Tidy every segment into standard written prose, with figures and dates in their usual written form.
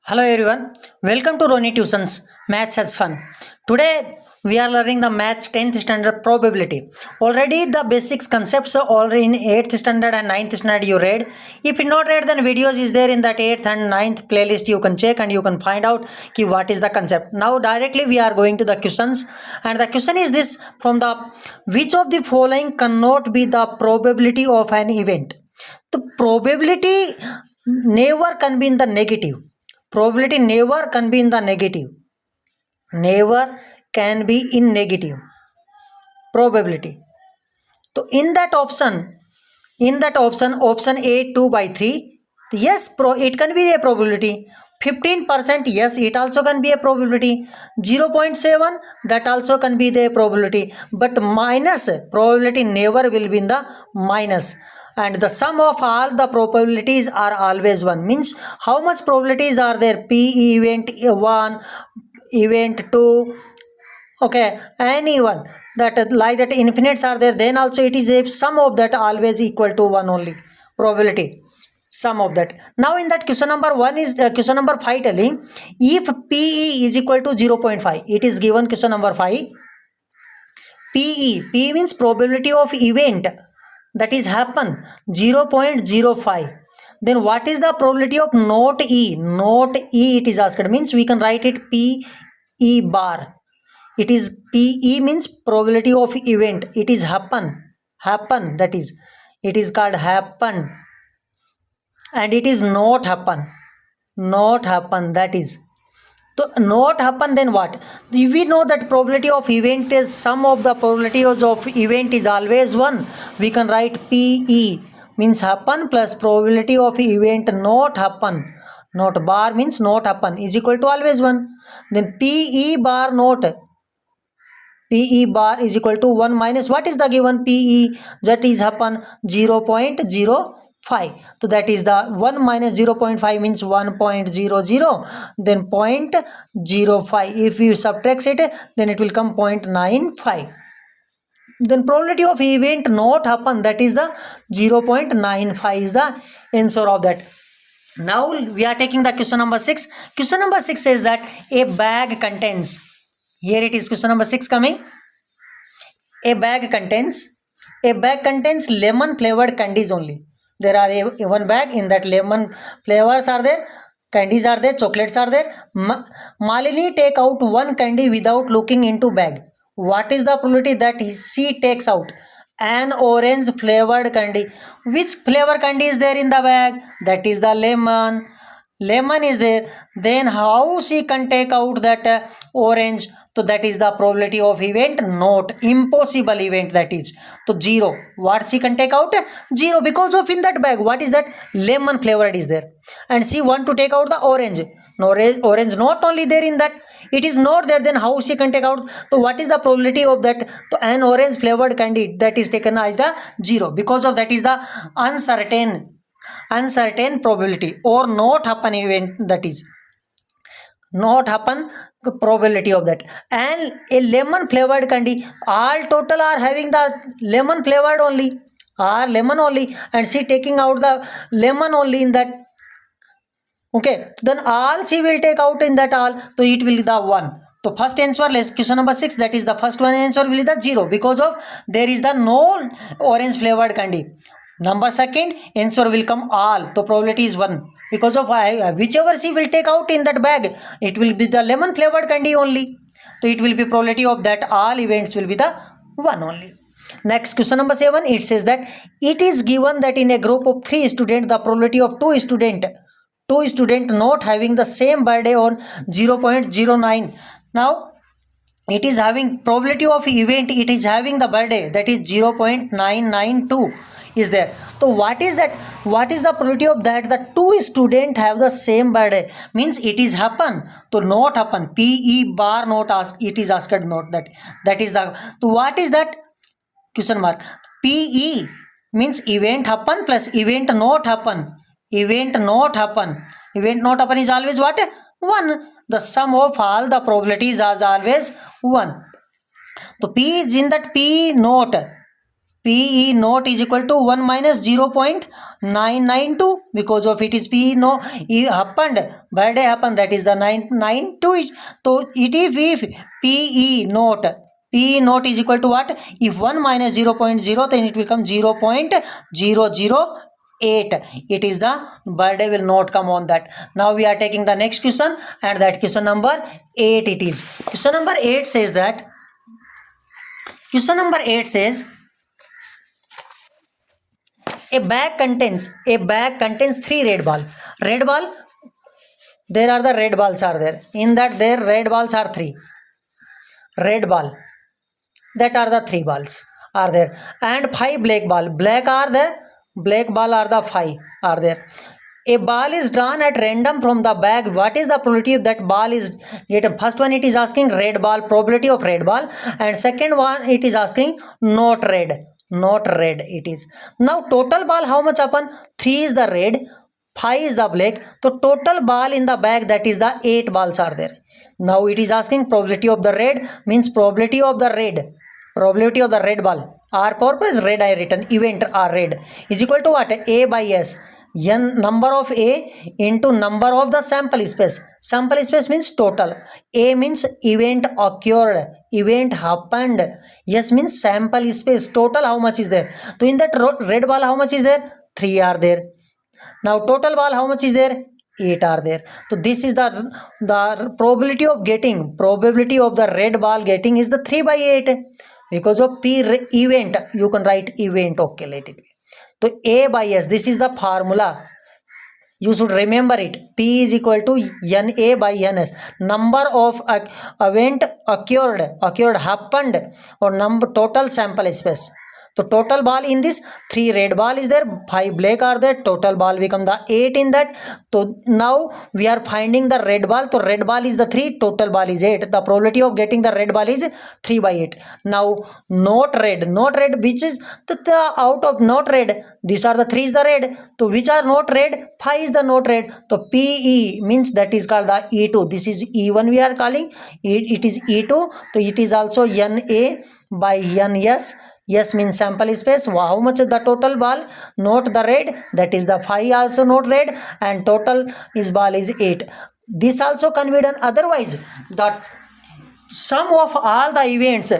Hello everyone, welcome to Roni Tuitions Maths has fun. Today we are learning the Maths 10th standard probability. Already the basics concepts are already in 8th standard and 9th standard you read. If you not read, then videos is there in that 8th and 9th playlist. You can check and you can find out what is the concept. Now directly we are going to the questions, and the question is this: from the which of the following cannot be the probability of an event? The probability never can be in the negative. Probability never can be in the negative. Never can be in negative. Probability. So in that option, option A 2/3. Yes, it can be a probability. 15%, yes, it also can be a probability. 0.7, that also can be the probability. But minus, probability never will be in the minus. And the sum of all the probabilities are always 1. Means how much probabilities are there? P event 1, event 2, okay, anyone that like that infinites are there, then also it is a sum of that always equal to 1 only. Probability sum of that. Now in that question number 1 is question number 5 telling if PE is equal to 0.5. It is given question number 5. P means probability of event that is happen 0.05. Then what is the probability of not E? Not E it is asked. Means we can write it PE bar. It is PE means probability of event. It is happen, that is, it is called happen, and it is not happen, that is. So not happen, then what? We know that probability of event is sum of the probabilities of event is always 1. We can write PE means happen plus probability of event not happen. Not bar means not happen is equal to always 1. Then PE bar not. PE bar is equal to 1 minus what is the given PE? That is happen 0.05. So that is the 1 minus 0.5 means 1.00. Then 0.05. If you subtract it, then it will come 0.95. Then probability of event not happen, that is the 0.95 is the answer of that. Now we are taking the question number 6. Question number 6 says that a bag contains. Here it is question number 6 coming. A bag contains lemon flavored candies only. There are one bag, in that lemon flavors are there, candies are there, chocolates are there. Malini take out one candy without looking into bag. What is the probability that she takes out an orange flavored candy? Which flavor candy is there in the bag? That is the lemon. Lemon is there. Then how she can take out that orange? So that is the probability of event not. Impossible event, that is. So 0. What she can take out? 0, because of in that bag what is that? Lemon flavored is there, and she want to take out the orange. No, orange not only there in that, it is not there. Then how she can take out? So what is the probability of that? So an orange flavored candy, that is taken as the 0, because of that is the uncertain probability or not happen event, that is not happen probability of that. And a lemon flavored candy, all total are having the lemon flavored only, and she taking out the lemon only in that. Okay, then all she will take out in that all, so it will be the 1. So first answer, question number 6, that is the first one answer will be the 0, because of there is the no orange flavored candy. Number second answer will come all, so probability is 1, because of whichever she will take out in that bag, it will be the lemon flavored candy only. So it will be probability of that all events will be the 1 only. Next question number 7, it says that it is given that in a group of 3 students, the probability of two student not having the same birthday on 0.09. Now it is having probability of event, it is having the birthday, that is 0.992 is there. So what is that? What is the probability of that? The two students have the same birthday, means it is happen. So not happen. PE bar not ask, it is asked not that is the. So what is that? Question mark. PE means event happen plus event not happen. Event not happen is always what? 1. The sum of all the probabilities is always 1. So P is in that PE not is equal to 1 minus 0.992. 992 because of it is P no it happened birthday happened, that is the 992. So it is if PE note is equal to what? If 1 minus 0.0 then it becomes 0.008. It is the birthday will not come on that. Now we are taking the next question, and that question number 8 it is. Question number 8 says that a bag contains 3 red ball. There are the red balls are there. In that there red balls are 3. Red ball, that are the 3 balls are there, and 5 black ball. Black ball are the 5 are there. A ball is drawn at random from the bag. What is the probability of that ball is getting? First one it is asking red ball, probability of red ball, and second one it is asking not red it is. Now total ball how much happen? 3 is the red, 5 is the black. So total ball in the bag, that is the 8 balls are there. Now it is asking probability of the red, means probability of the red ball. R purpose red I written, event are red is equal to what? A by S. N number of A into number of the sample space. Sample space means total. A means event occurred, event happened. S means sample space. Total how much is there? So in that red ball how much is there? 3 are there. Now total ball how much is there? 8 are there. So this is the probability of the red ball getting is the 3 by 8. Because of P event, you can write event. Okay, let it be. So A by S, this is the formula. You should remember it. P is equal to NA by NS. Number of event occurred, happened, or number total sample space. So total ball in this 3 red ball is there, 5 black are there, total ball become the 8 in that. So now we are finding the red ball. So red ball is the 3, total ball is 8. The probability of getting the red ball is 3 by 8. Now not red, which is the out of not red, these are the 3 is the red. So which are not red? 5 is the not red. So PE means that is called the E2. This is E1 we are calling. It is E2. So it is also NA by NS. Yes means sample space. How much is the total ball? Not the red, that is the 5 also not red, and total is ball is 8. This also can be done. Otherwise the sum of all the events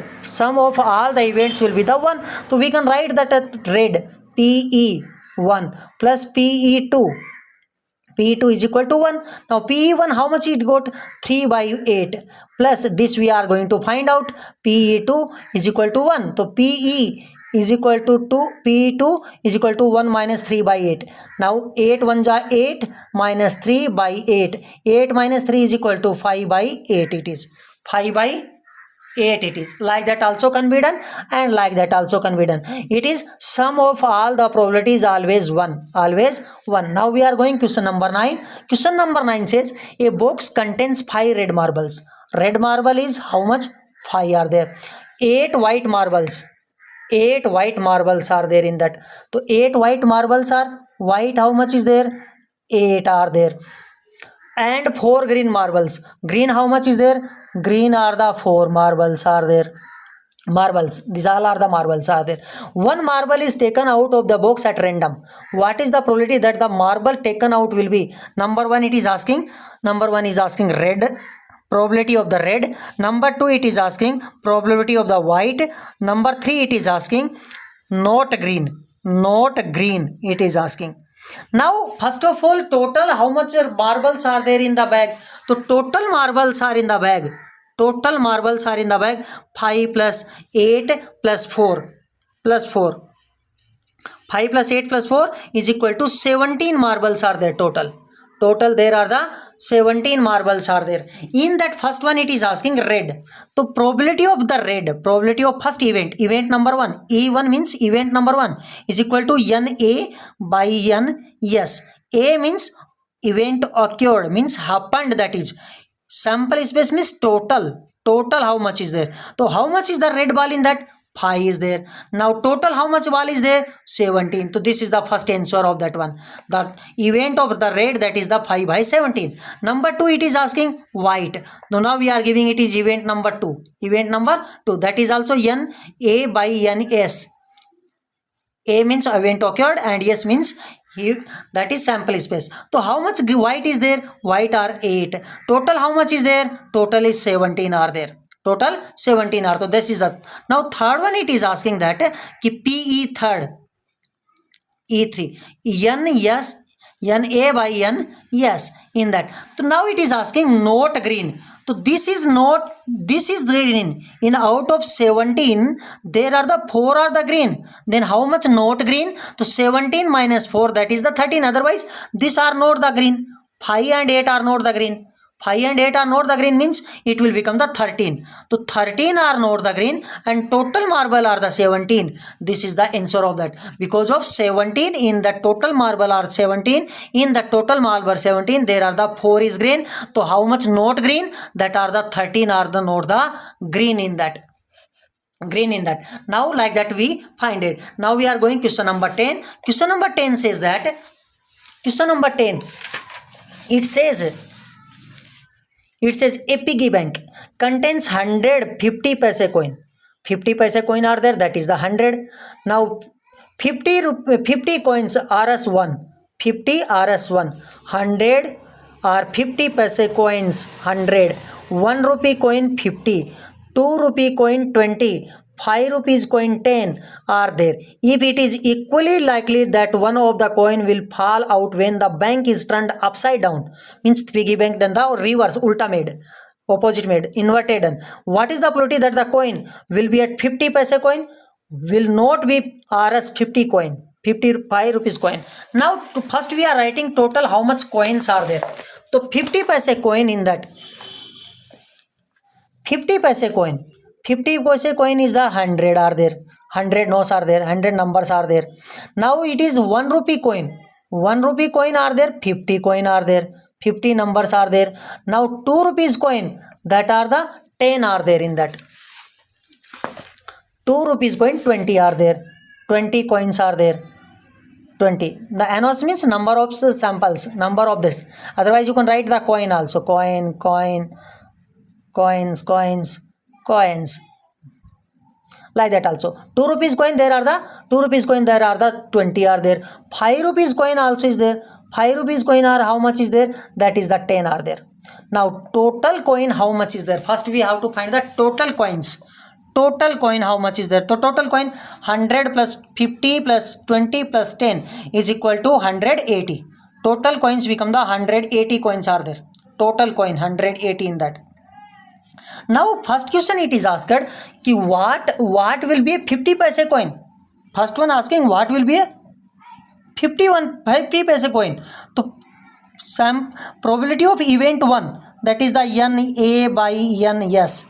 will be the 1. So we can write that red PE1 plus PE2 is equal to 1. Now PE1 how much it got? 3 by 8 plus this we are going to find out. PE2 is equal to 1. So PE is equal to 2, PE2 is equal to 1 minus 3 by 8. Now 8 1 ja 8 minus 3 by 8. 8 minus 3 is equal to 5 by 8 it is. 5 by 8 it is. Like that also can be done, and like that also can be done. It is sum of all the probabilities always 1. Now we are going question number 9. Question number 9 says a box contains 5 red marbles. Red marble is how much? 5 are there. 8 white marbles are there in that. So 8 white marbles are white, how much is there? 8 are there. And 4 green marbles. Green how much is there? Green are the 4 marbles are there. These all are the marbles are there. One marble is taken out of the box at random. What is the probability that the marble taken out will be? Number one is asking red, probability of the red. Number 2 it is asking probability of the white. Number 3 it is asking not green it is asking. Now first of all, total how much marbles are there in the bag? So total marbles are in the bag 5 plus 8 plus 4 5 plus 8 plus 4 is equal to 17 marbles are there. Total there are the 17 marbles are there. In that first one it is asking red. So probability of first event number 1, E1 means event number 1 is equal to NA by NS. A means event occurred, means happened, that is. Sample space means total how much is there? So how much is the red ball in that? 5 is there. Now total how much ball is there? 17. So this is the first answer of that one. The event of the red, that is the 5 by 17. Number 2 it is asking white. So now we are giving it is event number 2. That is also NA by NS. A means event occurred and S means Here, that is sample space. So how much white is there? White are 8. Total how much is there? Total is 17 are there. Total 17 are. So this is the. Now third one it is asking that ki PE third. E3. N yes. N A by N yes in that. So now it is asking not green. So this is green. In out of 17, there are the 4 are the green. Then how much not green? So 17 minus 4, that is the 13. Otherwise, these are not the green. 5 and 8 are not the green. 5 and 8 are not the green means it will become the 13. So 13 are not the green and total marble are the 17. This is the answer of that. Because of 17 in the total marble are 17. In the total marble 17 there are the 4 is green. So how much not green? That are the 13 are the not the green in that. Green in that. Now like that we find it. Now we are going question number 10. Question number 10 says that. Question number 10. It says a piggy bank contains 150 paise coin. 50 paise coin are there, that is the 100. Now 50 coins RS1. 50 RS1. 100 or 50 paise coins 100. 1 rupee coin 50. 2 rupee coin 20. 5 rupees coin 10 are there. If it is equally likely that one of the coin will fall out when the bank is turned upside down, means piggy bank done the reverse, ulta made, opposite made, inverted done. What is the probability that the coin will be at 50 paise coin? Will not be RS 50 coin, 55 rupees coin. Now first we are writing total how much coins are there. So 50 paise coin in that. 50 paise coin. 50 paise coin is the 100 are there. 100 notes are there. 100 numbers are there. Now it is 1 rupee coin. 1 rupee coin are there. 50 coin are there. 50 numbers are there. Now 2 rupees coin, that are the 10 are there in that. 2 rupees coin 20 are there. 20 coins are there. 20. The annos means number of samples. Number of this. Otherwise you can write the coin also. Coin. Coins like that also. 2 rupees coin there are the 20 are there. 5 rupees coin also is there. 5 rupees coin are how much is there? That is the 10 are there. Now total coin how much is there? First we have to find the total coins. Total coin how much is there? So total coin 100 plus 50 plus 20 plus 10 is equal to 180. Total coins become the 180 coins are there. Total coin 180 in that. Now first question it is asked ki what will be a 50 paise coin. First one asking what will be a 50 paise coin. So some probability of event 1, that is the NA by NS.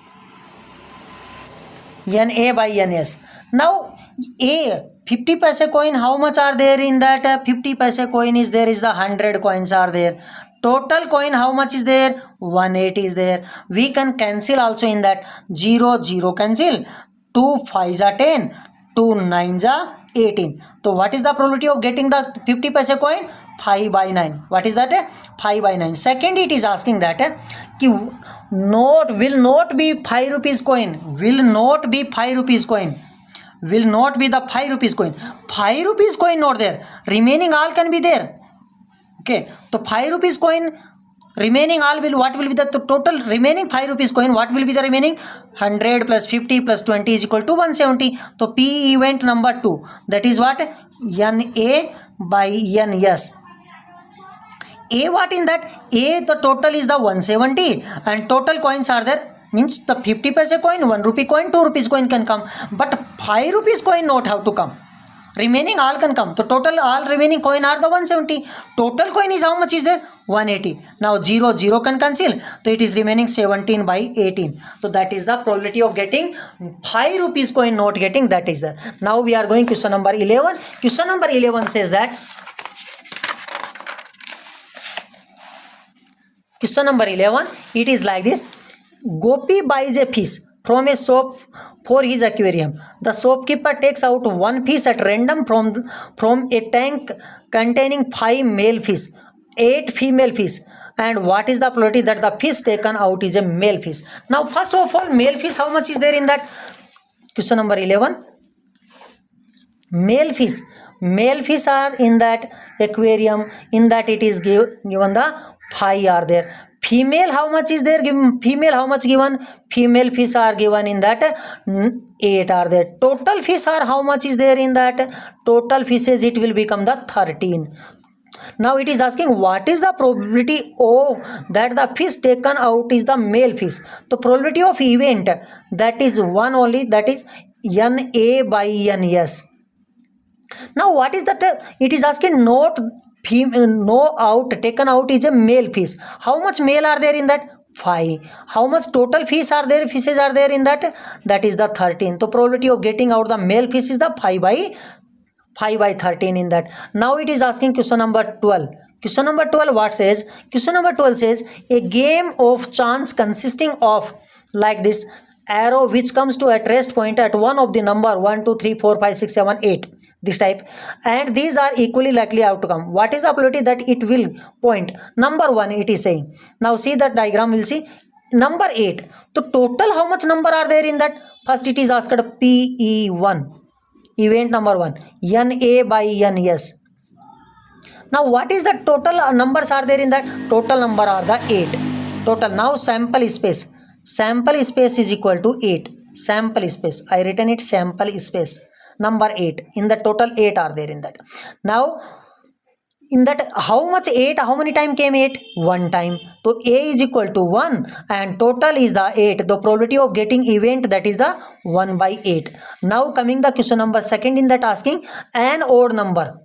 NA by NS. Now A 50 paise coin how much are there in that? 50 paise coin is there is the 100 coins are there. Total coin how much is there? 180 is there. We can cancel also in that. 0 cancel. 2 5s are 10. 2 9s are 18. So what is the probability of getting the 50 paise coin? 5 by 9. What is that? 5 by 9. Second it is asking that will not be 5 rupees coin. Will not be 5 rupees coin. Will not be the 5 rupees coin. 5 rupees coin not there. Remaining all can be there. Okay, so 5 rupees coin remaining all will, what will be the total remaining 5 rupees coin? What will be the remaining? 100 plus 50 plus 20 is equal to 170. So P event number 2, that is what? NA by NS. A what in that? A the total is the 170 and total coins are there. Means the 50 paise coin, 1 rupee coin, 2 rupees coin can come, but 5 rupees coin not have to come. Remaining all can come. So total all remaining coin are the 170. Total coin is how much is there? 180. Now 0 can cancel. So it is remaining 17 by 18. So that is the probability of getting 5 rupees coin not getting, that is there. Now we are going question number 11. Question number 11 says that. Question number 11. It is like this. Gopi buys a fish from a shop for his aquarium. The shopkeeper takes out one fish at random from a tank containing 5 male fish, 8 female fish, and what is the probability that the fish taken out is a male fish? Now first of all, male fish how much is there in that? Question number 11. Male fish male fish are in that aquarium, in that it is given the 5 are there. Female how much is there given? Female how much given? Female fish are given in that 8 are there. Total fish are how much is there in that? Total fishes it will become the 13. Now it is asking what is the probability of that the fish taken out is the male fish. The probability of event that is one only, that is NA by NS. Now what is that? It is asking not no out taken out is a male fish. How much male are there in that? 5. How much total fish are there? Fishes are there in that? That is the 13. So probability of getting out the male fish is the 5 by 13 in that. Now it is asking question number 12. Question number 12 what says? Question number 12 says a game of chance consisting of like this arrow which comes to at rest point at one of the number 1, 2, 3, 4, 5, 6, 7, 8. This type, and these are equally likely outcome. What is the probability that it will point? Number 1 it is saying. Now see that diagram, will see number 8. So total how much number are there in that? First it is asked PE1, event number 1, NA by NS. Now what is the total numbers are there in that? Total number are the 8. Total. Now sample space is equal to 8. Sample space, I written it sample space number 8. In the total 8 are there in that. Now in that how much 8, how many time came 8? One time. So A is equal to 1 and total is the 8. The probability of getting event that is the 1 by 8. Now coming the question number 2 in that asking an odd number.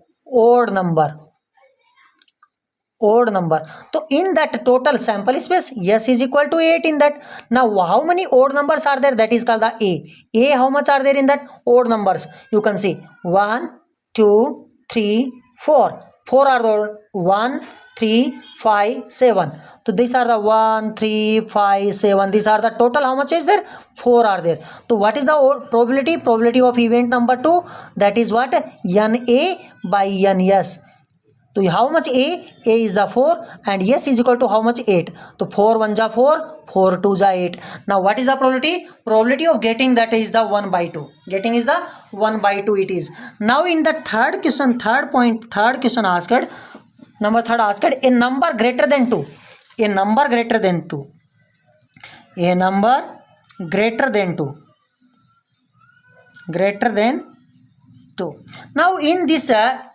So in that total sample space, S is equal to 8 in that. Now how many odd numbers are there? That is called the A. How much are there in that? Odd numbers. You can see 1, 2, 3, 4. 4 are the 1, 3, 5, 7. So these are the 1, 3, 5, 7. These are the total. How much is there? 4 are there. So what is the probability? Probability of event number 2. That is what? NA by NS. So how much A? A is the 4 and S is equal to how much? 8. So 4 1 ja 4, 4 2 ja 8. Now what is the probability? Probability of getting that is the 1 by 2. Getting is the 1 by 2 it is. Now in the third question asked, number 3 asked a number greater than 2. A number greater than 2. A number greater than 2. Greater than 2. Now in this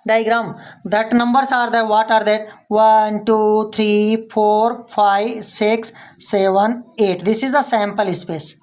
diagram that numbers are there. What are that? 1, 2, 3, 4, 5, 6, 7, 8. This is the sample space.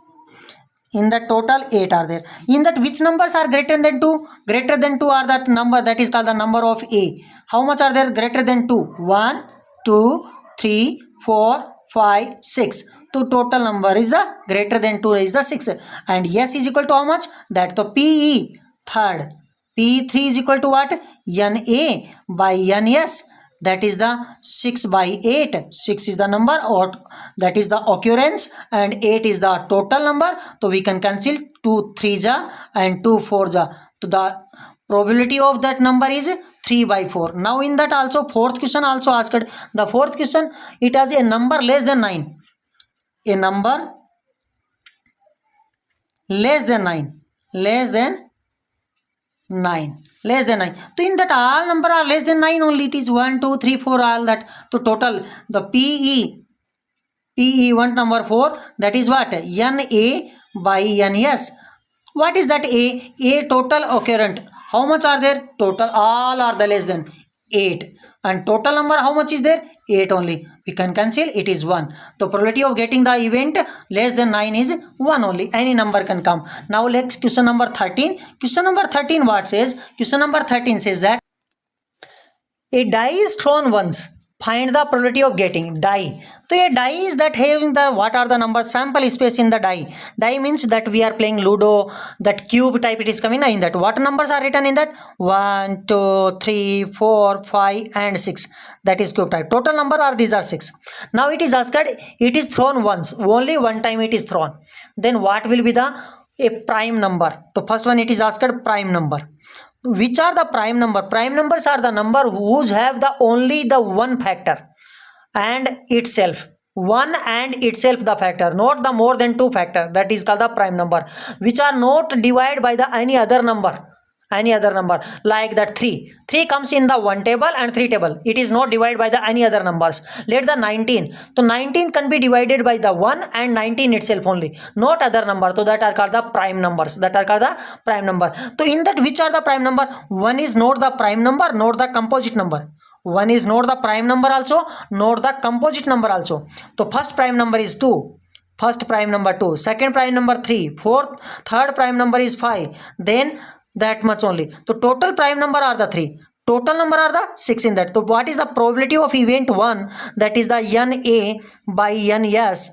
In the total 8 are there. In that which numbers are greater than 2? Greater than 2 are that number that is called the number of A. How much are there greater than 2? 1, 2, 3, 4, 5, 6. So total number is the greater than 2 is the 6. And S is equal to how much? That the PE third. P3 is equal to what? NA by NS. That is the 6 by 8. 6 is the number or that is the occurrence and 8 is the total number. So we can cancel 2 3 ja and 2 4 ja. So the probability of that number is 3 by 4. Now in that also fourth question also asked. The fourth question, it has a number less than 9. A number less than 9. Less than 9. So in that all number are less than 9 only. It is 1, 2, 3, 4 all that. So total the PE 1 number 4 that is what? NA by NS. What is that A? A total occurrent. How much are there? Total all are the less than 8. And total number how much is there? 8 only. We can cancel, it is 1. The probability of getting the event less than 9 is 1 only. Any number can come. Now let's question number 13. Question number 13 what says? Question number 13 says that a die is thrown once. Find the probability of getting die. So a die is that having the what are the numbers? Sample space in the die. Die means that we are playing Ludo, that cube type it is coming in that. What numbers are written in that? 1, 2, 3, 4, 5 and 6. That is cube type. Total number are these are 6. Now it is asked, it is thrown once. Only one time it is thrown. Then what will be the a prime number? The first one it is asked prime number. Which are the prime number? Prime numbers are the number whose have the only the one factor and itself. One and itself the factor, not the more than two factor. That is called the prime number. Which are not divided by the any other number. any other number, like that 3 comes in the 1 table and 3 table. It is not divided by the any other numbers. Let the 19, so 19 can be divided by the 1 and 19 itself only, not other number. So that are called the prime numbers, that are called the prime number. So in that, which are the prime number? 1 is not the prime number, not the composite number. 1 is not the prime number also, not the composite number also. So first prime number is 2, first prime number 2, second prime number 3, fourth, third prime number is 5, then that much only. So total prime number are the 3, total number are the 6 in that. So what is the probability of event 1? That is the NA by NS.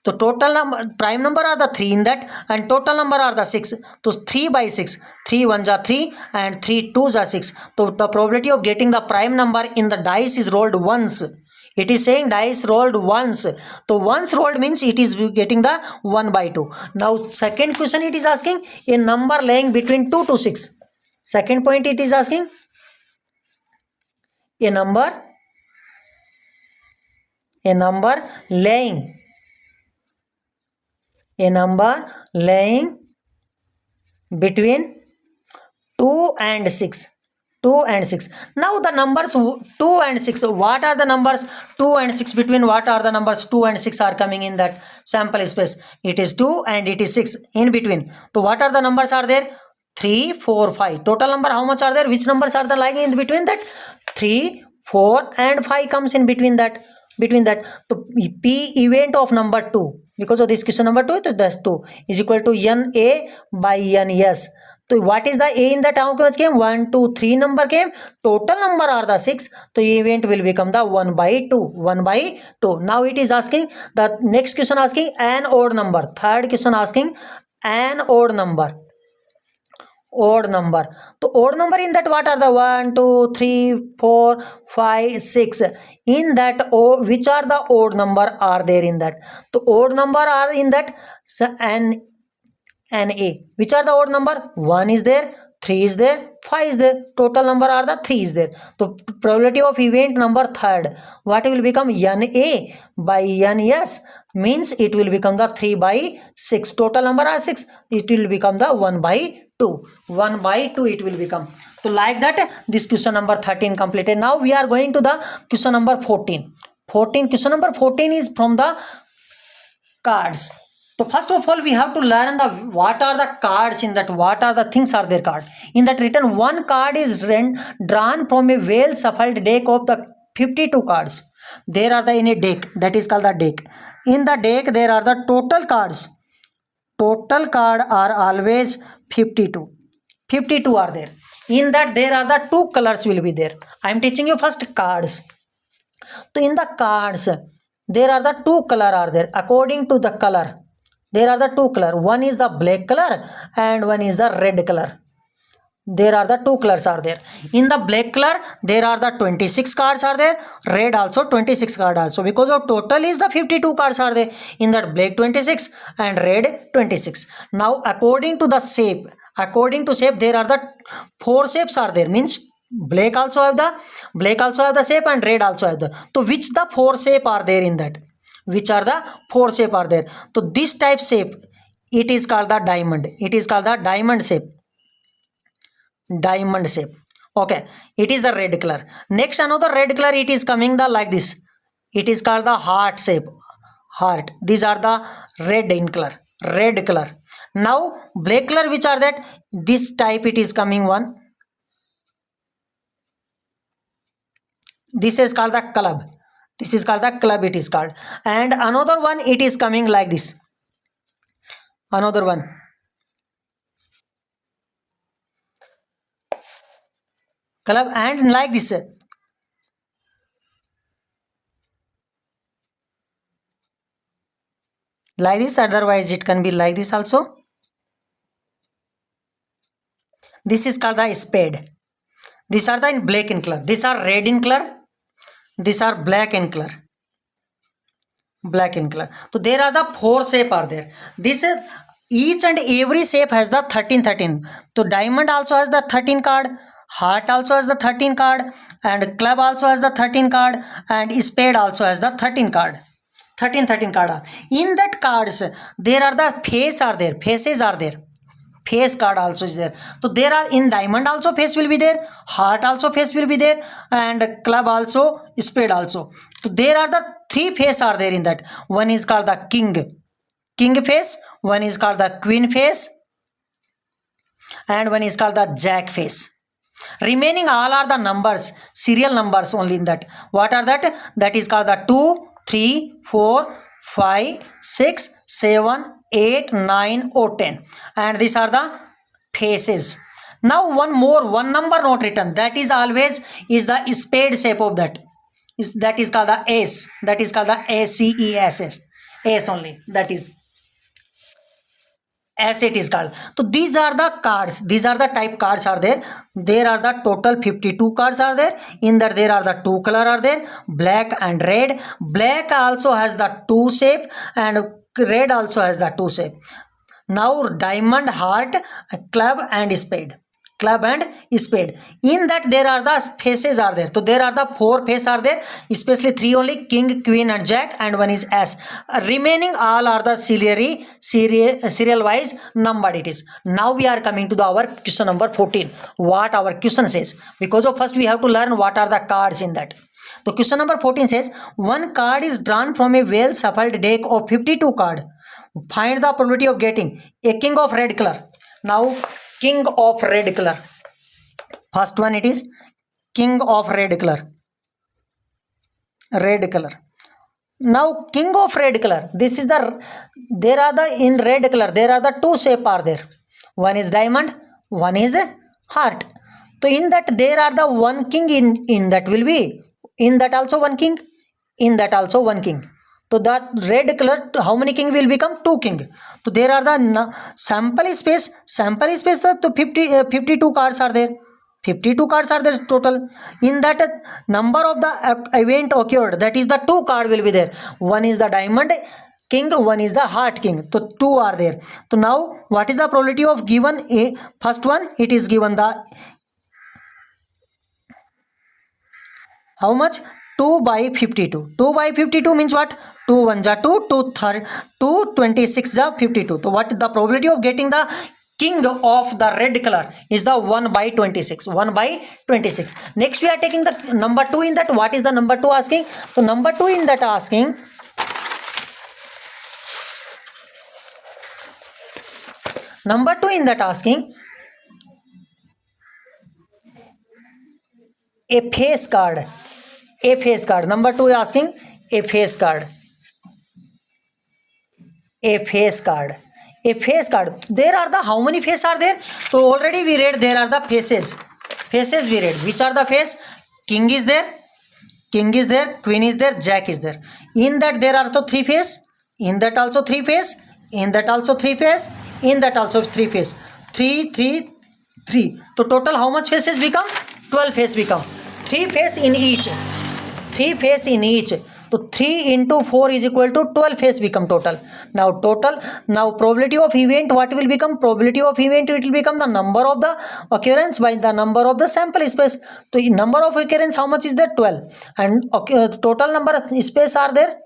So total number, prime number are the 3 in that, and total number are the 6. So 3 by 6, 3 1s are 3 and 3 2s are 6. So the probability of getting the prime number in the dice is rolled once. It is saying dice rolled once. So once rolled means it is getting the 1 by 2. Now second question it is asking a number laying between 2 to 6. Second point it is asking a number laying between 2 and 6. 2 and 6. Now the numbers 2 and 6. What are the numbers 2 and 6? Between what are the numbers 2 and 6 are coming in that sample space? It is 2 and it is 6 in between. So what are the numbers are there? 3, 4, 5. Total number how much are there? Which numbers are the lying in between that? 3, 4 and 5 comes in between that. So P event of number 2, because of this question number 2, that's 2 is equal to NA by NS. So what is the A in that? How much came? 1, 2, 3 number came. Total number are the 6. So event will become the 1 by 2. 1 by 2. Now it is asking the next question asking an odd number. Third question asking an odd number. Odd number. So odd number in that what are the 1, 2, 3, 4, 5, 6. In that which are the odd number are there in that? So odd number are in that an A. Which are the odd number? 1 is there, 3 is there, 5 is there. Total number are the 3 is there. So probability of event number third, what will become? NA by NS means it will become the 3 by 6. Total number are 6. It will become the 1 by 2. 1 by 2 it will become. So like that this question number 13 completed. Now we are going to the question number 14. Question number 14 is from the cards. So first of all we have to learn the what are the cards in that, what are the things are there card. In that written one card is drawn from a well shuffled deck of the 52 cards. There are the in a deck, that is called the deck. In the deck there are the total cards. Total card are always 52. 52 are there. In that there are the two colors will be there. I am teaching you first cards. So in the cards there are the two color are there. According to the color there are the two color. One is the black color and one is the red color. There are the two colors are there. In the black color there are the 26 cards are there, red also 26 card also, because of total is the 52 cards are there. In that black 26 and red 26. Now according to shape there are the 4 shapes are there, means black also have the shape and red also have the. So which the 4 shape are there in that? Which are the 4 shape are there? So this type shape it is called the diamond. It is called the diamond shape. Diamond shape. Okay, it is the red color. Next another red color it is coming the like this. It is called the heart shape. Heart. These are the red in color. Red color. Now black color which are that? This type it is coming one. This is called the club. This is called the club it is called. And another one it is coming like this. Another one. Club and like this. Like this, otherwise it can be like this also. This is called the spade. These are the in black in color. These are red in color. These are black in color. Black in color. So there are the 4 shape are there. This is each and every shape has the 13. So diamond also has the 13 card. Heart also has the 13 card, and club also has the 13 card, and spade also has the 13 card. 13 card are. In that cards there are the faces are there. face card also is there. So there are in diamond also face will be there, heart also face will be there, and club also, spade also. So there are the three face are there in that. One is called the king face, one is called the queen face, and one is called the jack face. Remaining all are the numbers, serial numbers only in that. What are that? That is called the 2, 3, 4, 5, 6, 7, 8, 9 or 10. And these are the faces. Now one number not written. That is always is the spade shape of that. That is called the ace. That is called the ACESS. Ace only. That is as it is called. So these are the cards, these are the type cards are there. There are the total 52 cards are there. In that there are the two color are there, black and red. Black also has the two shape and red also has the two shape. Now diamond, heart, club and spade. Club and spade. In that there are the faces are there. So there are the four faces are there, especially three only, king, queen and jack, and one is as. Remaining all are the serial wise numbered it is. Now we are coming to our question number 14. What our question says, because of first we have to learn what are the cards in that. So question number 14 says, one card is drawn from a well shuffled deck of 52 card. Find the probability of getting a king of red color. Now king of red color. First one it is king of red color. Red color. Now king of red color. This is the, there are the in red color there are the two shape are there. One is diamond, one is the heart. So in that there are the one king in that will be, in that also one king, in that also one king. So that red color, how many king will become? Two king. So there are the sample space the 52 cards are there. 52 cards are there total. In that number of the event occurred, that is the two card will be there. One is the diamond king, one is the heart king. So two are there. So now what is the probability of given a first one? It is given the how much? 2 by 52. 2 by 52 means what? 2 1 ja 2, 2 26 ja 52. So what the probability of getting the king of the red color is the 1 by 26. 1 by 26. Next we are taking the number 2 in that. What is the number 2 asking? So number 2 in that asking, number 2 in that asking a face card. A face card. Number 2 is asking a face card. A face card. A face card. There are the how many faces are there? So already we read there are the faces. Faces we read. Which are the face? King is there. King is there. Queen is there. Jack is there. In that there are also three faces. In that also three faces. In that also three faces. In that also three faces. 3, 3, 3. So total how much faces become? 12 faces become. 3 faces in each. 3 faces in each. So 3 into 4 is equal to 12 faces become total. Now probability of event what will become? Probability of event it will become the number of the occurrence by the number of the sample space. So number of occurrence how much is there? 12. And total number of space are there?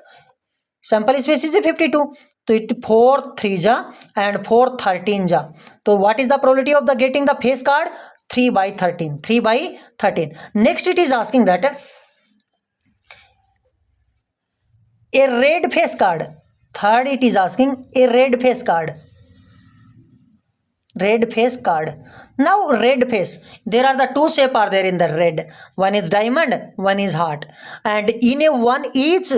Sample space is 52. So it 4 3 ja and 4 13 ja. So what is the probability of the getting the face card? 3 by 13. 3 by 13. Next it is asking that a red face card. Third it is asking a red face card. Red face card. Now red face. There are the two shape are there in the red. One is diamond, one is heart. And in a one each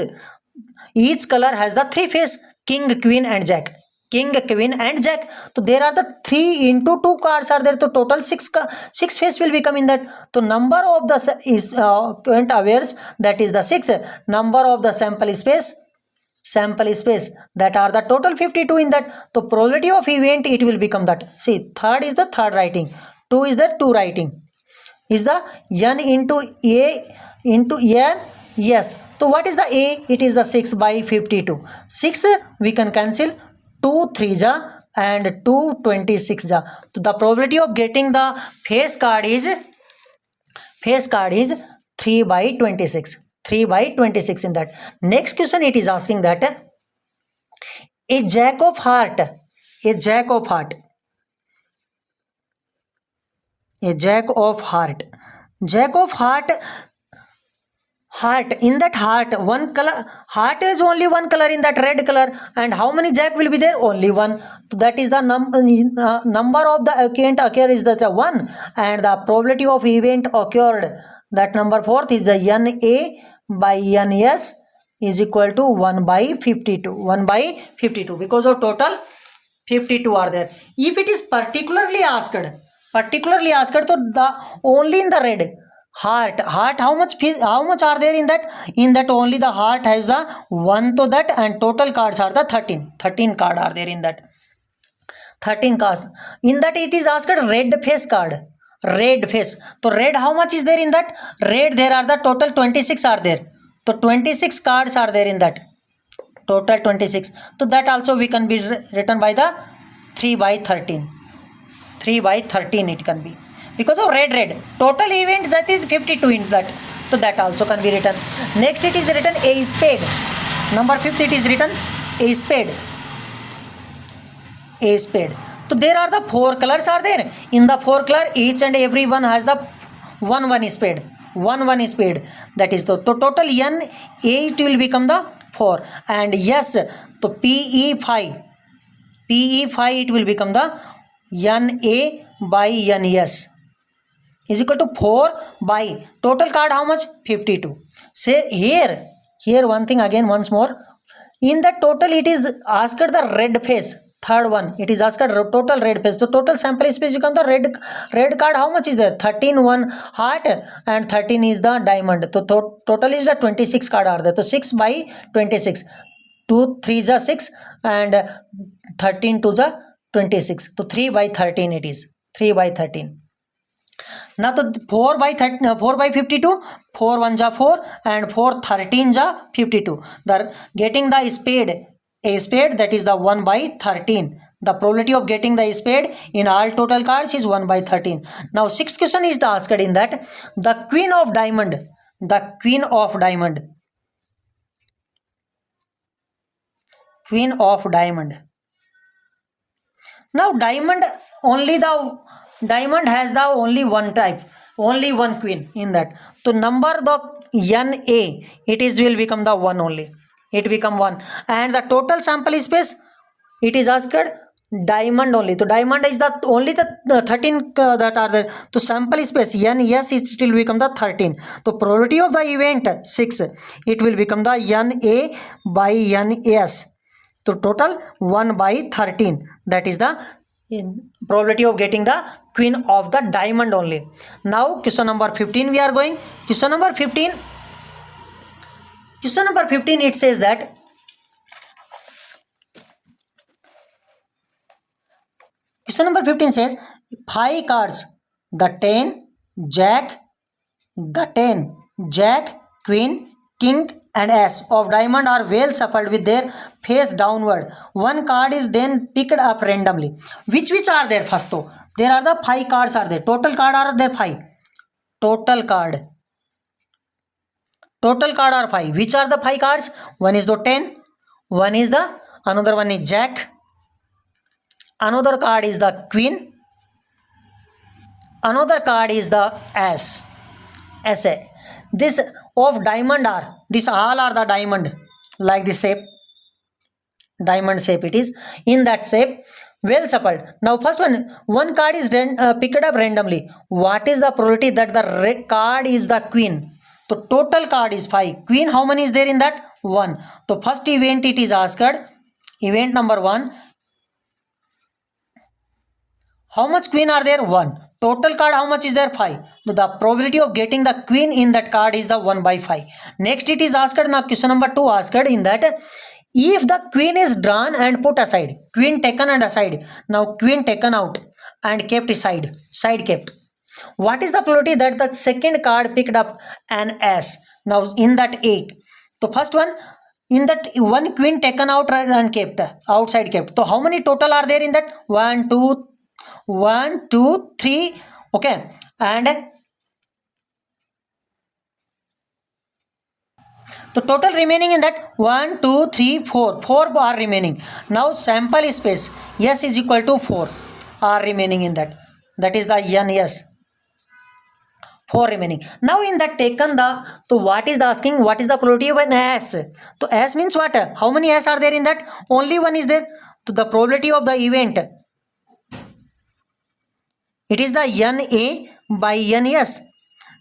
color has the three face, king, queen and jack. King, queen and jack. So there are the 3 into 2 cards are there. So total 6 face will become in that. So number of the is current awares, that is the 6. Number of the sample space that are the total 52 in that. So probability of event it will become that. See, third is the third writing. 2 is the 2 writing. Is the n into a into n. Yes. So what is the a? It is the 6 by 52. 6 we can cancel. 2 3 ja and 2 26 ja. So the probability of getting the face card is 3 by 26. 3 by 26 in that. Next question it is asking that a jack of heart. A jack of heart. A jack of heart. Jack of heart. Heart, in that heart, one color, heart is only one color, in that red color, and how many jack will be there? Only one. So that is the number of the event occur is the one, and the probability of event occurred, that number fourth is the Na by Ns is equal to 1 by 52. 1 by 52, because of total 52 are there. If it is particularly asked, so the only in the red heart, how much are there in that only the heart has the one to that, and total cards are the 13 card are there in that. 13 cards in that. It is asked red face card, red face. So red, how much is there in that? Red, there are the total 26 are there. So 26 cards are there in that, total 26. So that also we can be written by the 3 by 13. 3 by 13 it can be, because of red total events, that is 52 in that. So that also can be written. Next it is written a spade. Number 5th it is written a spade. A spade. So there are the 4 colors are there. In the 4 color, each and every one has the one spade. One spade. That is the total N A, it will become the 4. And yes, so PE5 it will become the Na by Nes is equal to 4 by total card how much? 52. Say here one thing again once more. In the total it is asked the red face. Third one, it is asked total red face. So total sample space become the red card. How much is there? 13 one heart and 13 is the diamond. So total is the 26 card are there. So 6 by 26. 2 3 is 6 and 13 2 is 26. So 3 by 13 it is. 3 by 13. Now the 4 by 52, 4 1 ja 4 and 4 13 ja 52. The getting the spade, a spade, that is the 1 by 13. The probability of getting the spade in all total cards is 1 by 13. Now 6th question is asked in that the queen of diamond. The queen of diamond. Queen of diamond. Now diamond has the only one type, only one queen in that. So number the Na, it is will become the 1 only. It become 1. And the total sample space, it is asked diamond only. So diamond is the only the 13 that are there. So sample space Nes, it will become the 13. So probability of the event 6. It will become the Na by Nes. So total 1 by 13. That is the probability of getting the queen of the diamond only. Now question number 15 we are going. Question number 15 it says that question number 15 says 5 cards, the 10 jack, queen, king and ace of diamond are well shuffled with their face downward. One card is then picked up randomly. Which are there? First though, there are the 5 cards are there. Total card are there 5. Total card are 5. Which are the 5 cards? One is the 10. One is the, another one is jack. Another card is the queen. Another card is the ace. This of diamond are, this all are the diamond, like this shape, diamond shape it is. In that shape, well shuffled. Now first one card is picked up randomly. What is the probability that the card is the queen? So total card is 5. Queen, how many is there in that? 1. So first event it is asked, event number 1. How much queen are there? 1. Total card how much is there? 5. So the probability of getting the queen in that card is the 1 by 5. Next it is asked, now question number 2 asked in that if the queen is drawn and put aside, queen taken and aside, now queen taken out and kept aside, side kept, what is the probability that the second card picked up an ace? Now in that A, so first one, in that one queen taken out and kept, outside kept, so how many total are there in that? 1 2 3, okay, and the total remaining in that 1 2 3 4 are remaining. Now sample space S is equal to 4 are remaining in that. That is the N. Yes, 4 remaining. Now in that taken the, so what is the asking, what is the probability of an S? So S means what? How many S are there in that? Only one is there. So the probability of the event, it is the NA by NS.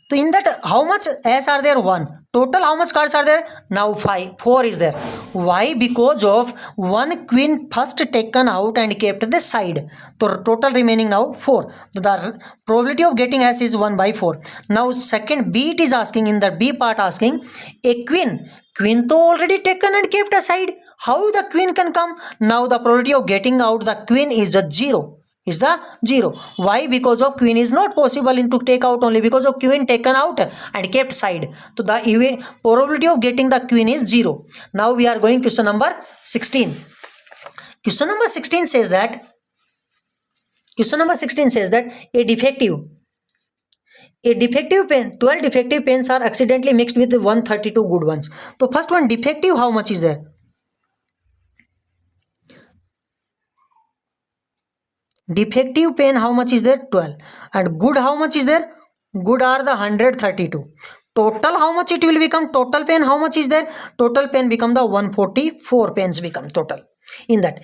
So in that, how much S are there? 1. Total how much cards are there? Now 4 is there. Why? Because of one queen first taken out and kept the side. So total remaining now 4. So the probability of getting S is 1 by 4. Now second B, it is asking, in the B part asking, a queen. Queen to already taken and kept aside. How the queen can come? Now the probability of getting out the queen is a 0. Is the 0. Why? Because of queen is not possible in to take out, only because of queen taken out and kept side. So the probability of getting the queen is 0. Now we are going question number 16. Question number 16 says that a defective pen, 12 defective pens are accidentally mixed with 132 good ones. So first one, defective, how much is there? Defective pen, how much is there? 12. And good, how much is there? Good are the 132. Total, how much it will become? Total pen, how much is there? Total pen become the 144 pens become total. In that,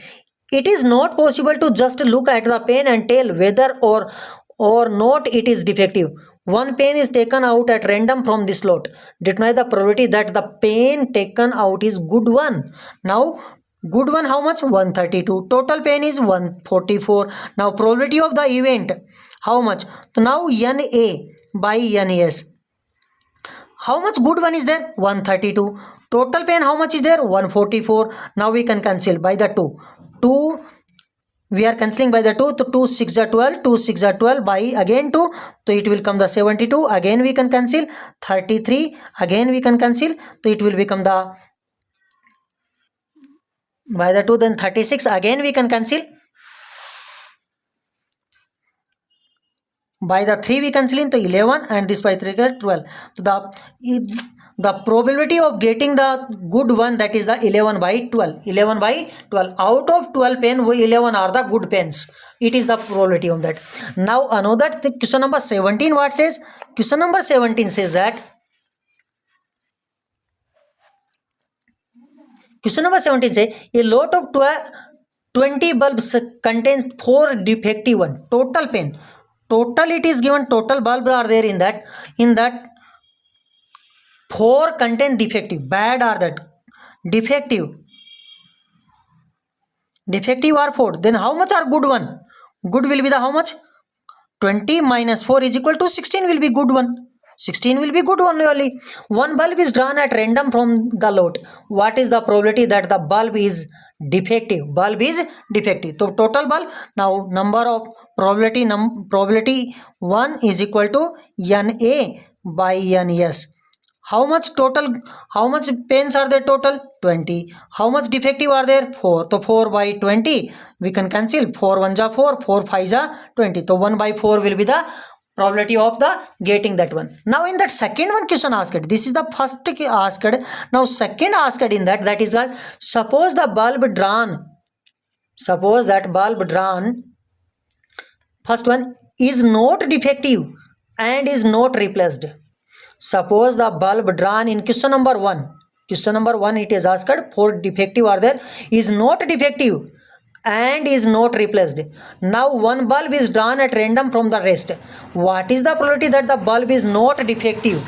it is not possible to just look at the pen and tell whether or not it is defective. One pen is taken out at random from this lot. Determine the probability that the pen taken out is good one. Now good one, how much? 132. Total pen is 144. Now probability of the event, how much? So now NA by NS. How much good one is there? 132. Total pen, how much is there? 144. Now we can cancel by the 2. 2, we are cancelling by the 2. So 2 6 are 12. 2 6 are 12 by again 2. So it will come the 72. Again we can cancel. 33. Again we can cancel. So it will become the by the 2, then 36. Again we can cancel. By the 3 we cancel into 11, and this by 3 12. So the probability of getting the good one, that is the 11 by 12. 11 by 12. Out of 12 pen, 11 are the good pens. It is the probability of that. Now another question number 17, what says? Question number 17 says that question number 17 says a lot of 20 bulbs contains 4 defective one. Total pen. Total it is given, total bulbs are there in that. In that 4 contain defective. Bad are that. Defective. Defective are 4. Then how much are good one? Good will be the how much? 20 minus 4 is equal to 16 will be good one. 16 will be good one only. One bulb is drawn at random from the lot. What is the probability that the bulb is defective? Bulb is defective. So total bulb, now number of probability 1 is equal to NA by NS. How much total? How much pens are there total? 20. How much defective are there? 4. So 4 by 20 we can cancel. 4 1 ja 4, 4 5 ja 20. So 1 by 4 will be the probability of the getting that one. Now in that second one question asked, this is the first asked. Now second asked in that is that suppose the bulb drawn, suppose that bulb drawn, first one is not defective and is not replaced. Suppose the bulb drawn in question number 1. Question number 1 it is asked, 4 defective are there, is not defective and is not replaced. Now one bulb is drawn at random from the rest. What is the probability that the bulb is not defective?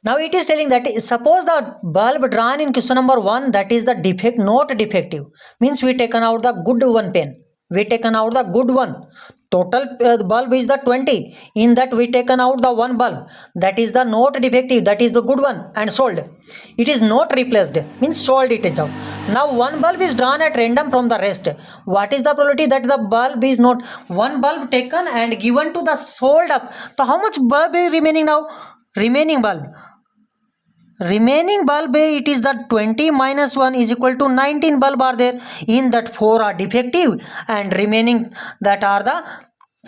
Now it is telling that suppose the bulb drawn in question number 1, that is the defect, not defective, means we taken out the good one pen. We taken out the good one. Total bulb is the 20. In that we taken out the one bulb, that is the not defective, that is the good one, and sold. It is not replaced, means sold it is out. Now one bulb is drawn at random from the rest. What is the probability that the bulb is not? One bulb taken and given to the sold up. So how much bulb is remaining now? Remaining bulb, it is the 20 minus 1 is equal to 19 bulb are there. In that 4 are defective and remaining that are the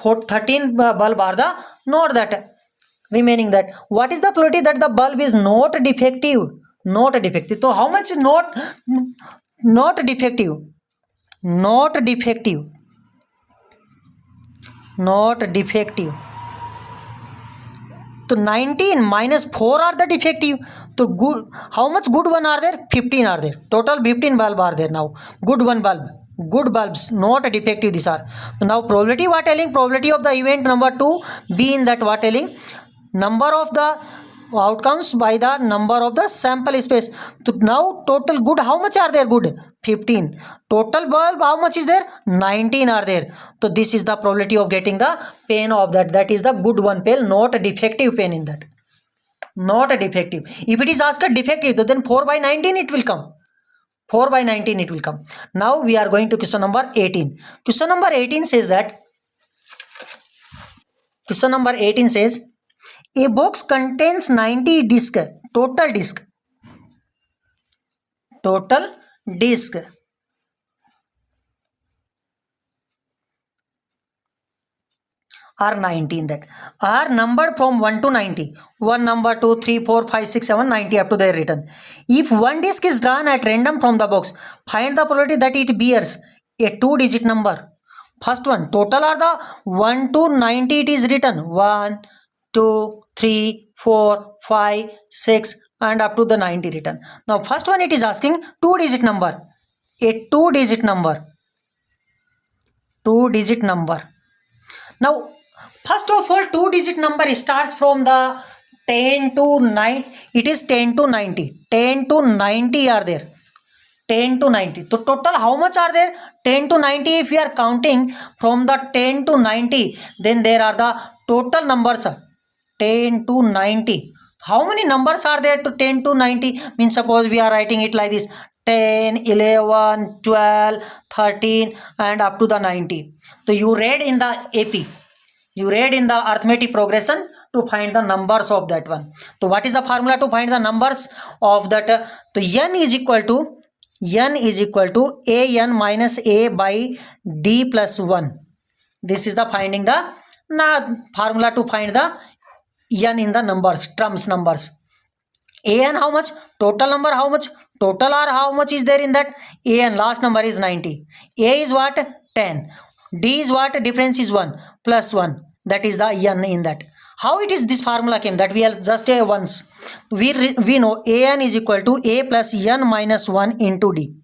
13 bulb are the not that remaining. That what is the probability that the bulb is not defective? Not defective. So how much not defective? Not defective. तो 19 minus 4 are the defective. So good, how much good one are there? 15 are there. Total 15 bulb are there now. Good one bulb. Good bulbs, not a defective these are. So now probability what telling? Probability of the event number 2 be in that what telling? Number of the outcomes by the number of the sample space. So now total good how much are there? Good 15. Total bulb how much is there? 19 are there. So this is the probability of getting the pane of that. That is the good one pane, not a defective pane in that. Not a defective. If it is asked a defective, then 4 by 19 it will come. 4 by 19 it will come. Now we are going to question number 18. Question number 18 says that, question number 18 says, a box contains 90 disk, total disk are 90 in that, are numbered from 1 to 90. 1 number 2 3 4 5 6 7 90 up to their written. If one disk is drawn at random from the box, find the probability that it bears a 2-digit number. First one, total are the 1 to 90 it is written. 1 2 3 4 5 6 and up to the 90 written. Now first one it is asking 2-digit number. A 2-digit number. 2-digit number. Now first of all, 2-digit number starts from the 10 to 9. It is 10 to 90. 10 to 90 are there. 10 to 90. So total how much are there? 10 to 90. If we are counting from the 10 to 90, then there are the total numbers. 10 to 90. How many numbers are there to 10 to 90? Means suppose we are writing it like this. 10, 11, 12, 13 and up to the 90. So you read in the AP. You read in the arithmetic progression to find the numbers of that one. So what is the formula to find the numbers of that? So n is equal to an minus a by d plus 1. This is the finding the formula to find the n in the numbers, terms numbers. An how much? Total number how much? Total r how much is there in that? An last number is 90. A is what? 10. D is what? Difference is 1 plus 1. That is the n in that. How it is this formula came? That we are just once. We know an is equal to a plus n minus 1 into d.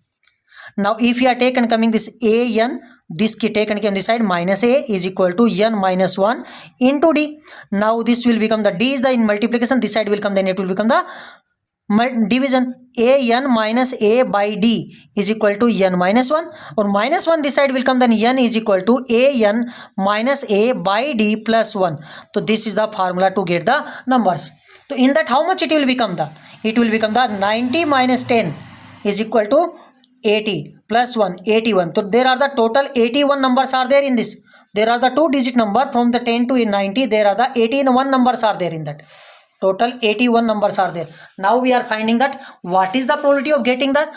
Now if you are taken coming this an, this taken on this side, minus a is equal to n minus 1 into d. Now this will become the d is the in multiplication, this side will come, then it will become the division. An minus a by d is equal to n minus 1, or minus 1 this side will come, then n is equal to an minus a by d plus 1. So this is the formula to get the numbers. So in that how much it will become? It will become the 90 minus 10 is equal to 80 plus 1, 81. So there are the total 81 numbers are there in this. There are the 2-digit number from the 10 to 90. There are the 81 numbers are there in that. Total 81 numbers are there. Now we are finding that what is the probability of getting the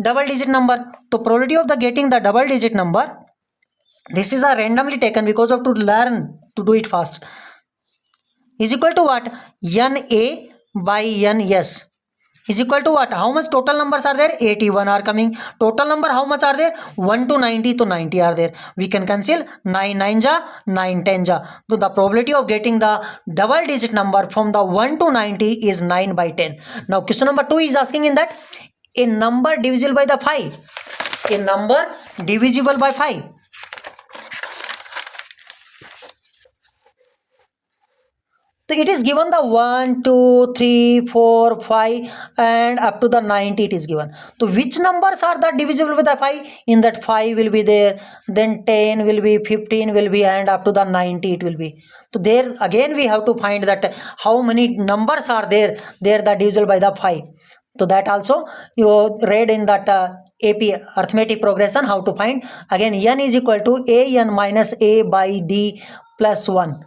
double-digit number. So probability of the getting the double-digit number, this is a randomly taken because of to learn to do it fast, is equal to what? Na by ns is equal to what? How much total numbers are there? 81 are coming. Total number how much are there? 1 to 90 to 90 are there. We can cancel 9 9 ja, 9 10 ja. So the probability of getting the double digit number from the 1 to 90 is 9 by 10. Now question number 2 is asking in that a number divisible by the 5. A number divisible by 5. So it is given the 1, 2, 3, 4, 5 and up to the 90 it is given. So which numbers are that divisible with the 5? In that 5 will be there, then 10 will be, 15 will be and up to the 90 it will be. So there again we have to find that how many numbers are there that divisible by the 5. So that also you read in that AP arithmetic progression how to find. Again n is equal to an minus a by d plus 1.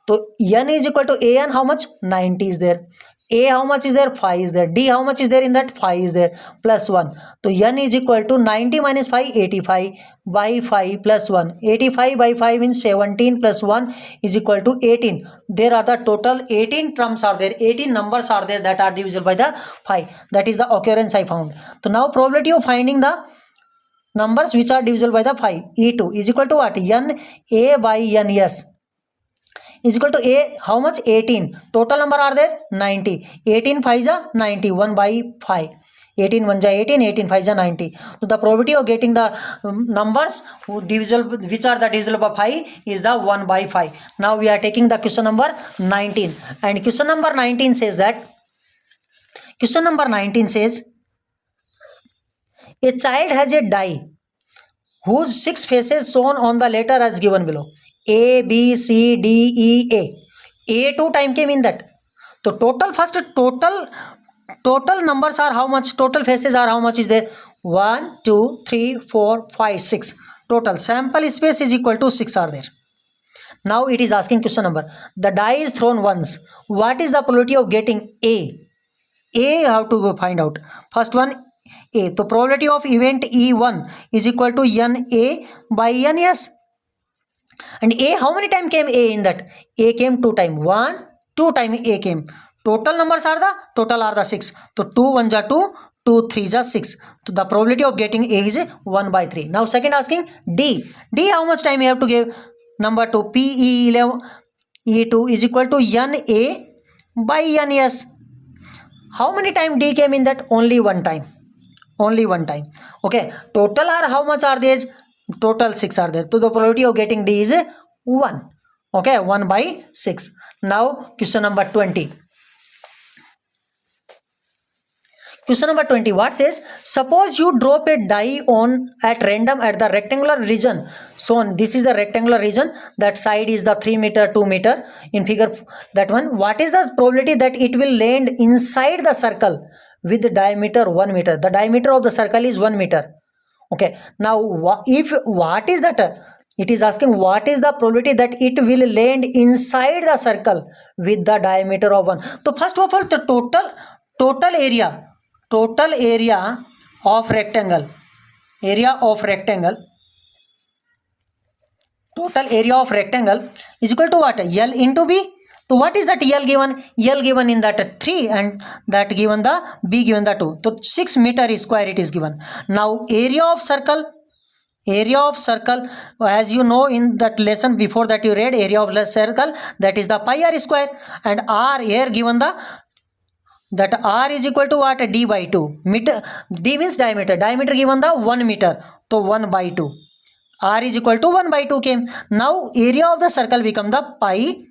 So n is equal to an how much? 90 is there. A how much is there? 5 is there. D how much is there in that? 5 is there plus 1. So n is equal to 90 minus 5, 85 by 5 plus 1. 85 by 5 means 17 plus 1 is equal to 18. There are the total 18 terms are there. 18 numbers are there that are divisible by the 5. That is the occurrence I found. So now probability of finding the numbers which are divisible by the 5. E2 is equal to what? N A by Ns. is equal to A, how much? 18. Total number are there? 90. 18 5 is 90, 1 by 5. 18 1 is 18, 18 5 is 90. So the probability of getting the numbers divisible, which are the divisible by 5 is the 1 by 5. Now we are taking the question number 19. And question number 19 says that, a child has a die whose 6 faces shown on the letter as given below. A, B, C, D, E, A. A 2 time came in that. So total numbers are how much? Total faces are how much is there? 1, 2, 3, 4, 5, 6. Total sample space is equal to 6 are there. Now it is asking question number. The die is thrown once. What is the probability of getting A? A how to find out. First one A. So probability of event E1 is equal to NA by NS. And A, how many time came A in that? A came 2 time. 1, 2 time A came. Total numbers are the 6. So 2 1 is 2, 2 3 is 6. So the probability of getting A is 1 by 3. Now second asking D. D, how much time you have to give? Number 2, PE11 E2 is equal to NA by NS. How many time D came in that? Only 1 time. Okay. Total are how much are these? Total 6 are there. So the probability of getting D is 1. Okay. 1 by 6. Now question number 20. Question number 20, what says? Suppose you drop a die at random at the rectangular region. So this is the rectangular region. That side is the 3 meter, 2 meter in figure that one. What is the probability that it will land inside the circle with the diameter 1 meter? The diameter of the circle is 1 meter. Okay. Now what is that? It is asking what is the probability that it will land inside the circle with the diameter of 1. So first of all, the total area of rectangle, total area of rectangle is equal to what? L into B. So what is that L given? L given in that 3 and that given the B given the 2. So 6 meter square it is given. Now area of circle, as you know in that lesson before that you read, area of circle, that is the pi r square, and r here given that r is equal to what? D by 2. Meter, D means diameter given the 1 meter, so 1 by 2. R is equal to 1 by 2 came. Now area of the circle become the pi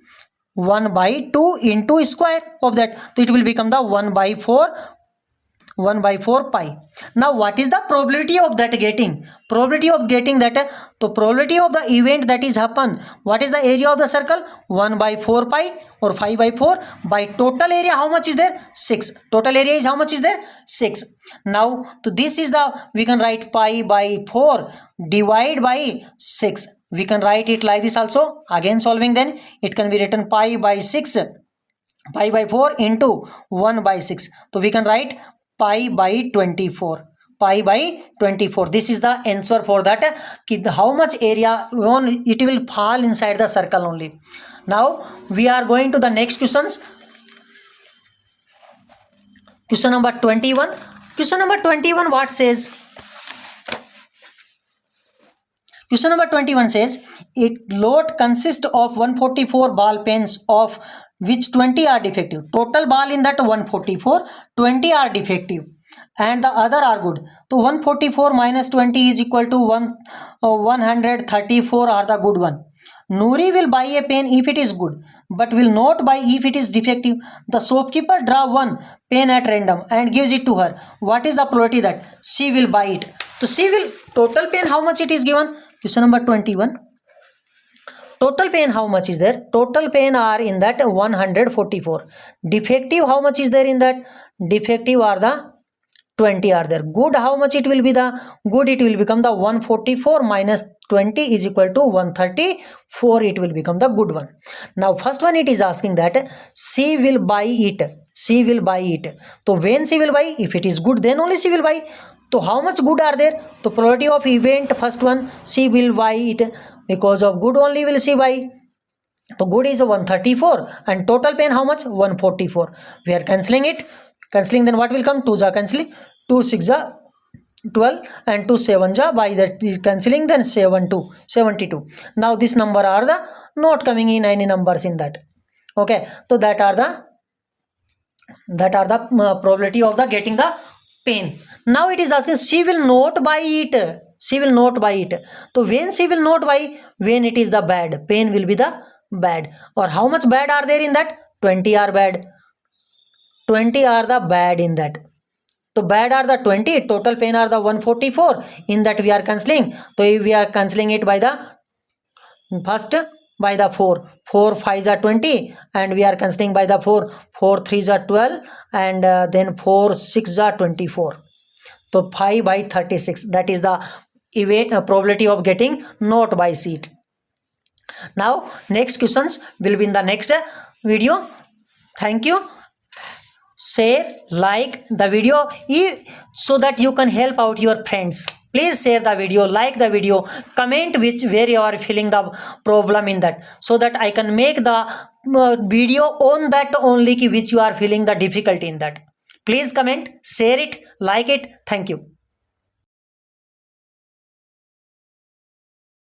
1 by 2 into square of that, so it will become the 1 by 4 pi. Now what is the probability of that getting? Probability of getting that, so probability of the event that is happen, what is the area of the circle? 1 by 4 pi or 5 by 4 by total area, how much is there? 6. Total area is how much is there? 6. Now so this is the, we can write pi by 4 divide by 6. We can write it like this also. Again solving, then it can be written pi by 6, pi by 4 into 1 by 6. So we can write pi by 24. Pi by 24. This is the answer for that. How much area it will fall inside the circle only. Now we are going to the next questions. Question number 21. Question number 21 what says? Question number 21 says, a lot consists of 144 ball pens of which 20 are defective. Total ball in that 144, 20 are defective and the other are good. So 144 minus 20 is equal to 134 are the good one. Noori will buy a pen if it is good, but will not buy if it is defective. The shopkeeper draw one pen at random and gives it to her. What is the probability that she will buy it? So she will, total pen how much it is given? Question number 21. Total pen how much is there? Total pen are in that 144. Defective how much is there in that? Defective are the 20 are there. Good how much it will be? The good it will become the 144 minus 20 is equal to 134. It will become the good one. Now first one it is asking that she will buy it. She will buy it. So when she will buy? If it is good then only she will buy. So how much good are there? The probability of event first one she will buy it, because of good only will she buy. So good is 134 and total pen how much? 144. We are cancelling it. Cancelling, then what will come? 2 ja cancelling. 2 6 ja 12 and 2 7 ja, by that is cancelling, then 72. Now this number are the not coming in any numbers in that. Okay, so that are the probability of the getting the pain. Now it is asking she will not buy it. She will not buy it. So when she will not buy, when it is the bad, pain will be the bad. Or how much bad are there in that? 20 are bad. 20 are the bad in that. So bad are the 20, total pain are the 144. In that we are cancelling. So if we are cancelling it by the first by the 4 5s are 20, and we are cancelling by the 4 3s are 12, and then 4 6s are 24. So 5 by 36, that is the probability of getting not by seat. Now next questions will be in the next video. Thank you. Share, like the video so that you can help out your friends. Please share the video, like the video, comment where you are feeling the problem in that, so that I can make the video on that only which you are feeling the difficulty in that. Please comment, share it, like it. Thank you.